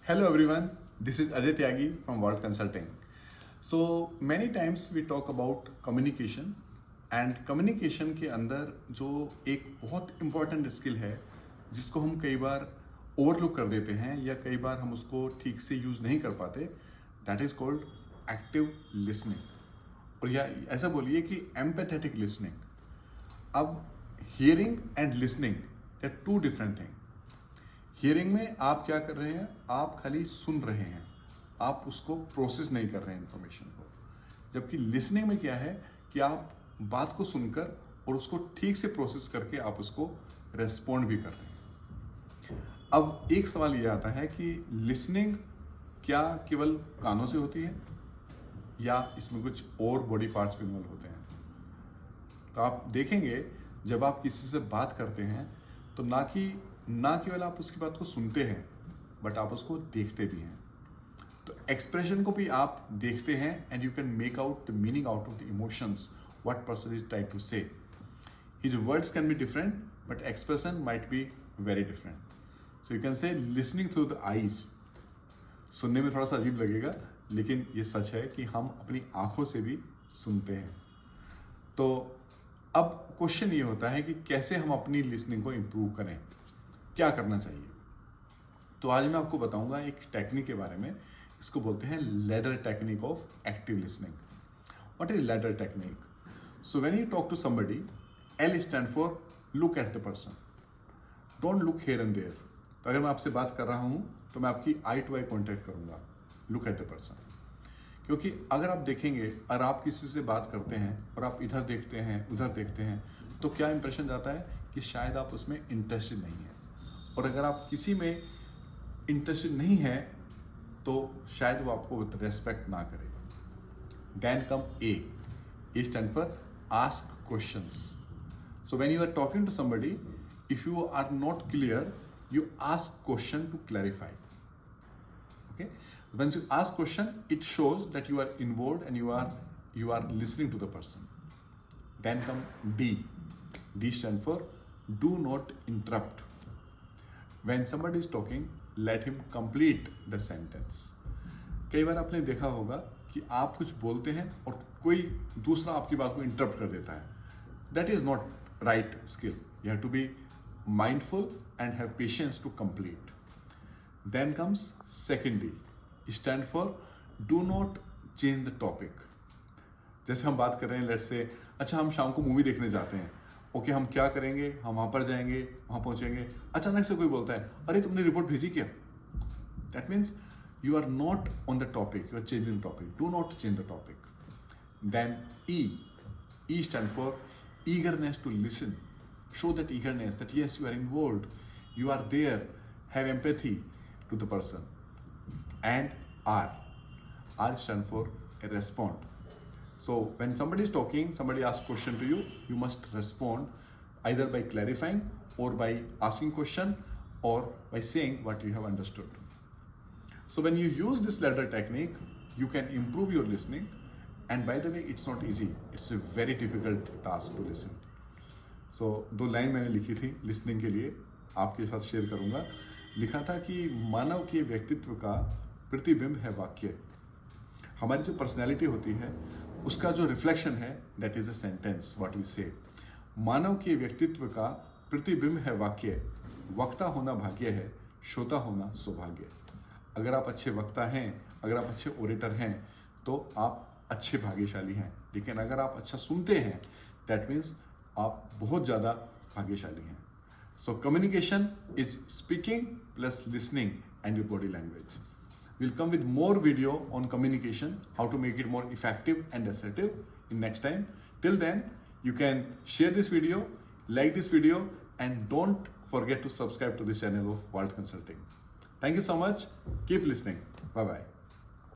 Hello everyone, this is Ajay Tyagi from World Consulting. So many times we talk about communication and communication के अंदर जो एक बहुत important skill है जिसको हम कई बार overlook कर देते हैं या कई बार हम उसको ठीक से use नहीं कर पाते, that is called active listening. और या ऐसा बोलिए कि empathetic listening. अब hearing and listening they are two different things. Hearing में आप क्या कर रहे हैं, आप खाली सुन रहे हैं, आप उसको प्रोसेस नहीं कर रहे हैं इन्फॉर्मेशन को। जबकि लिसनिंग में क्या है कि आप बात को सुनकर और उसको ठीक से प्रोसेस करके आप उसको रेस्पॉन्ड भी कर रहे हैं। अब एक सवाल ये आता है कि लिसनिंग क्या केवल कानों से होती है या इसमें कुछ और बॉडी पार्ट्स भी इन्वॉल्व होते हैं। तो आप देखेंगे जब आप किसी से बात करते हैं तो ना केवल आप उसकी बात को सुनते हैं बट आप उसको देखते भी हैं। तो एक्सप्रेशन को भी आप देखते हैं and you can make out the meaning out of the emotions what person is trying to say. His words can be different but expression might be very different. So you can say listening through the eyes. सुनने में थोड़ा सा अजीब लगेगा लेकिन ये सच है कि हम अपनी आंखों से भी सुनते हैं। तो अब क्वेश्चन ये होता है कि कैसे हम अपनी लिसनिंग को इम्प्रूव करें, क्या करना चाहिए। तो आज मैं आपको बताऊंगा एक टेक्निक के बारे में, इसको बोलते हैं ladder technique of active listening. What is ladder technique? So when you talk to somebody, L stand for look at the person, don't look here and there. तो अगर मैं आपसे बात कर रहा हूं तो मैं आपकी आई टू आई कॉन्टेक्ट करूंगा, लुक एट द पर्सन। क्योंकि अगर आप देखेंगे और आप किसी से बात करते हैं और आप इधर देखते हैं उधर देखते हैं तो क्या इंप्रेशन जाता है कि शायद आप उसमें इंटरेस्टेड नहीं हैं। और अगर आप किसी में इंटरेस्टेड नहीं है तो शायद वो आपको रेस्पेक्ट ना करे। Then come A stand for ask questions. So when you are talking to somebody, if you are not clear, you ask question to clarify. Okay, when you ask question, it shows that you are involved and you are listening to the person. Then come D. D stand for do not interrupt. When somebody is talking, let him complete the sentence. कई बार आपने देखा होगा कि आप कुछ बोलते हैं और कोई दूसरा आपकी बात को इंटरप्ट कर देता है। That is not right skill. You have to be mindful and have patience to complete. Then comes second D, stand for do not change the topic. जैसे हम बात कर रहे हैं, लेट्स से अच्छा हम शाम को मूवी देखने जाते हैं, ओके हम क्या करेंगे, हम वहाँ पर जाएंगे, वहाँ पहुँचेंगे, अचानक से कोई बोलता है अरे तुमने रिपोर्ट भेजी क्या। That means you are not on the topic, you are changing the topic, do not change the topic. Then E stand for eagerness to listen. Show that eagerness that yes, you are involved, you are there, have empathy to the person. And R stand for respond. So when somebody is talking, somebody asks question to you, you must respond either by clarifying or by asking question or by saying what you have understood. So when you use this ladder technique, you can improve your listening. And by the way, it's not easy, it's a very difficult task to listen. So दो line मैंने लिखी थी listening के लिए, आपके साथ share करूंगा। लिखा था कि मानव के व्यक्तित्व का प्रतिबिंब है वाक्य। हमारी जो पर्सनैलिटी होती है उसका जो रिफ्लेक्शन है that is a sentence, what we say. मानव के व्यक्तित्व का प्रतिबिंब है वाक्य, वक्ता होना भाग्य है, श्रोता होना सौभाग्य। अगर आप अच्छे वक्ता हैं, अगर आप अच्छे ओरेटर हैं तो आप अच्छे भाग्यशाली हैं। लेकिन अगर आप अच्छा सुनते हैं दैट मीन्स आप बहुत ज़्यादा भाग्यशाली हैं। So communication is speaking plus listening and your body language. We'll come with more video on communication, how to make it more effective and assertive in next time. Till then, you can share this video, like this video, and don't forget to subscribe to this channel of World Consulting. Thank you so much. Keep listening. Bye-bye.